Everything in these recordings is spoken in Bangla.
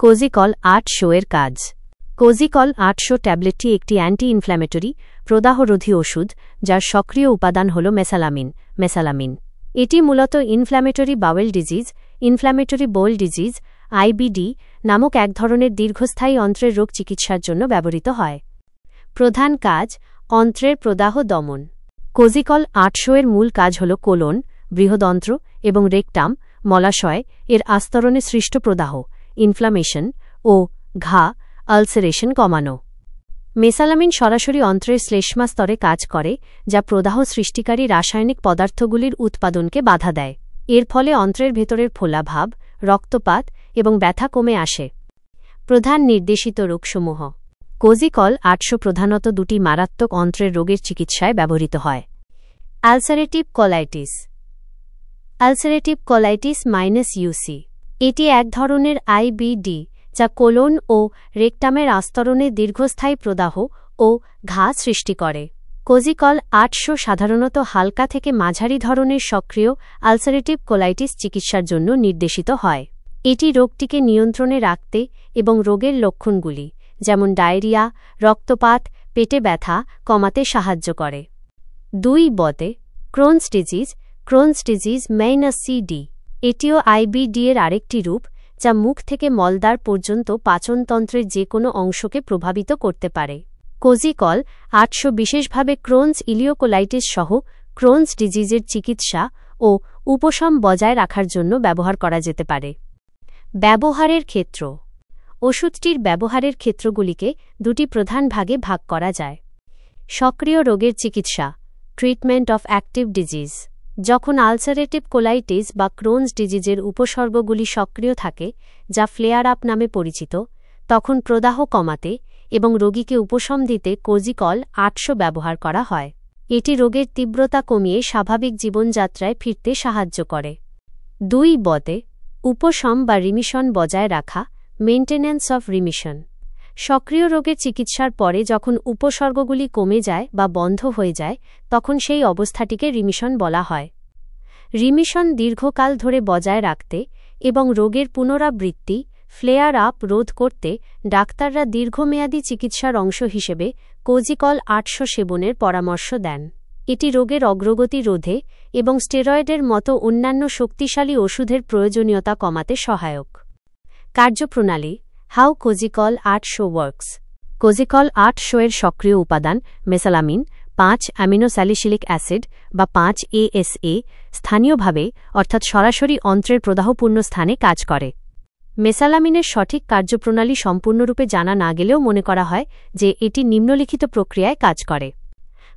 কোজিকল ৮০০ এর কাজ। কোজিকল ৮০০ ট্যাবলেটটি একটি অ্যান্টি ইনফ্ল্যামেটরি প্রদাহরোধী ওষুধ যার সক্রিয় উপাদান হল মেসালামিন। এটি মূলত ইনফ্ল্যামেটরি বাওয়েল ডিজিজ, ইনফ্ল্যামেটরি বোল ডিজিজ, আইবিডি নামক এক ধরনের দীর্ঘস্থায়ী অন্ত্রের রোগ চিকিৎসার জন্য ব্যবহৃত হয়। প্রধান কাজ: অন্ত্রের প্রদাহ দমন। কোজিকল ৮০০ এর মূল কাজ হল কোলন, বৃহদন্ত্র এবং রেকটাম মলাশয় এর আস্তরণে সৃষ্ট প্রদাহ, ইনফ্লামেশন ও ঘা আলসারেশন কমানো। মেসালামিন সরাসরি অন্ত্রের শ্লেষ্মা স্তরে কাজ করে, যা প্রদাহ সৃষ্টিকারী রাসায়নিক পদার্থগুলির উৎপাদনকে বাধা দেয়। এর ফলে অন্ত্রের ভেতরের ফোলাভাব, রক্তপাত এবং ব্যথা কমে আসে। প্রধান নির্দেশিত রোগসমূহ: কোজিকল ৮০০ প্রধানত দুটি মারাত্মক অন্ত্রের রোগের চিকিৎসায় ব্যবহৃত হয়। আলসারেটিভ কোলাইটিস -ইউসি এটি এক ধরনের আইবিডি যা কোলন ও রেকটামের আস্তরণে দীর্ঘস্থায়ী প্রদাহ ও ঘা সৃষ্টি করে। কোজিকল ৮০০ সাধারণত হালকা থেকে মাঝারি ধরনের সক্রিয় আলসারেটিভ কোলাইটিস চিকিৎসার জন্য নির্দেশিত হয়। এটি রোগটিকে নিয়ন্ত্রণে রাখতে এবং রোগের লক্ষণগুলি যেমন ডায়রিয়া, রক্তপাত, পেটে ব্যথা কমাতে সাহায্য করে। ২ ক্রোনস ডিজিজ -সিডি এটিও আইবিডি এর আরেকটি রূপ, যা মুখ থেকে মলদ্বার পর্যন্ত পাচনতন্ত্রের যে কোনো অংশকে প্রভাবিত করতে পারে। কোজিকল ৮০০ বিশেষভাবে ক্রোনস ইলিওকোলাইটিস সহ ক্রোনস ডিজিজের চিকিৎসা ও উপশম বজায় রাখার জন্য ব্যবহার করা যেতে পারে। ব্যবহারের ক্ষেত্র: ওষুধটির ব্যবহারের ক্ষেত্রগুলিকে দুটি প্রধান ভাগে ভাগ করা যায়। সক্রিয় রোগের চিকিৎসা, ট্রিটমেন্ট অফ অ্যাক্টিভ ডিজিজ। যখন আলসারেটিভ কোলাইটিস বা ক্রোনস ডিজিজের উপসর্গগুলি সক্রিয় থাকে, যা ফ্লেয়ার আপ নামে পরিচিত, তখন প্রদাহ কমাতে এবং রোগীকে উপশম দিতে কোজিকল ৮০০ ব্যবহার করা হয়। এটি রোগের তীব্রতা কমিয়ে স্বাভাবিক জীবনযাত্রায় ফিরতে সাহায্য করে। ২ উপশম বা রিমিশন বজায় রাখা, মেইনটেন্যান্স অফ রিমিশন। সক্রিয় রোগের চিকিৎসার পরে যখন উপসর্গগুলি কমে যায় বা বন্ধ হয়ে যায়, তখন সেই অবস্থাটিকে রিমিশন বলা হয়। রিমিশন দীর্ঘকাল ধরে বজায় রাখতে এবং রোগের পুনরাবৃত্তি ফ্লেয়ার আপ রোধ করতে ডাক্তাররা দীর্ঘমেয়াদী চিকিৎসার অংশ হিসেবে কোজিকল ৮০০ সেবনের পরামর্শ দেন। এটি রোগের অগ্রগতি রোধে এবং স্টেরয়েডের মতো অন্যান্য শক্তিশালী ওষুধের প্রয়োজনীয়তা কমাতে সহায়ক। কার্যপ্রণালী: হাউ কোজিকল ৮০০ ওয়ার্কস। কোজিকল ৮০০ এর সক্রিয় উপাদান মেসালামিন ৫-অ্যামিনোস্যালিসিলিক অ্যাসিড বা ৫-ASA স্থানীয়ভাবে অর্থাৎ সরাসরি অন্ত্রের প্রদাহপূর্ণ স্থানে কাজ করে। মেসালামিনের সঠিক কার্যপ্রণালী সম্পূর্ণরূপে জানা না গেলেও মনে করা হয় যে এটি নিম্নলিখিত প্রক্রিয়ায় কাজ করে।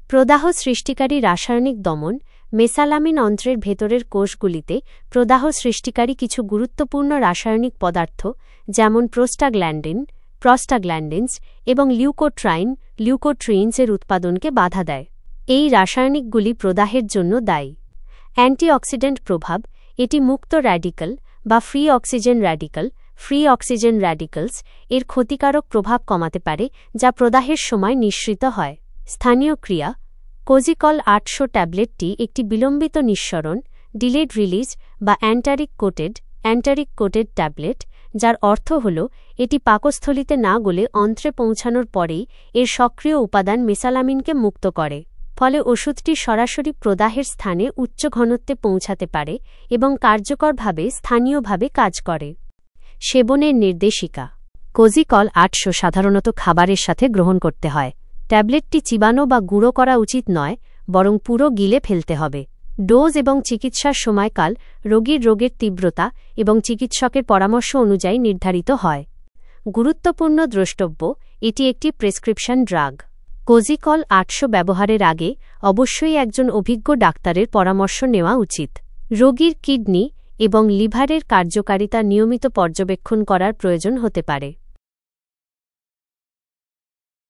প্রদাহ সৃষ্টিকারী রাসায়নিক দমন: মেসালামিন অন্ত্রের ভেতরের কোষগুলিতে প্রদাহ সৃষ্টিকারী কিছু গুরুত্বপূর্ণ রাসায়নিক পদার্থ যেমন প্রস্টাগ্ল্যান্ডিনস এবং লিউকোট্রিনস এর উৎপাদনকে বাধা দেয়। এই রাসায়নিকগুলি প্রদাহের জন্য দায়ী। অ্যান্টিঅক্সিডেন্ট প্রভাব: এটি মুক্ত র্যাডিক্যাল বা ফ্রি অক্সিজেন র্যাডিক্যালস এর ক্ষতিকারক প্রভাব কমাতে পারে, যা প্রদাহের সময় নিঃসৃত হয়। স্থানীয় ক্রিয়া: কোজিকল ৮০০ ট্যাবলেটটি একটি বিলম্বিত নিঃসরণ ডিলেড রিলিজ বা অ্যান্টারিক কোটেড ট্যাবলেট, যার অর্থ হল এটি পাকস্থলিতে না গলে অন্ত্রে পৌঁছানোর পরেই এর সক্রিয় উপাদান মেসালামিনকে মুক্ত করে। ফলে ওষুধটি সরাসরি প্রদাহের স্থানে উচ্চ ঘনত্বে পৌঁছাতে পারে এবং কার্যকরভাবে স্থানীয়ভাবে কাজ করে। সেবনের নির্দেশিকা: কোজিকল ৮০০ সাধারণত খাবারের সাথে গ্রহণ করতে হয়। ট্যাবলেটটি চিবানো বা গুঁড়ো করা উচিত নয়, বরং পুরো গিলে ফেলতে হবে। ডোজ এবং চিকিৎসার সময়কাল রোগের তীব্রতা এবং চিকিৎসকের পরামর্শ অনুযায়ী নির্ধারিত হয়। গুরুত্বপূর্ণ দ্রষ্টব্য: এটি একটি প্রেসক্রিপশন ড্রাগ। কোজিকল ৮০০ ব্যবহারের আগে অবশ্যই একজন অভিজ্ঞ ডাক্তারের পরামর্শ নেওয়া উচিত। রোগীর কিডনি এবং লিভারের কার্যকারিতা নিয়মিত পর্যবেক্ষণ করার প্রয়োজন হতে পারে।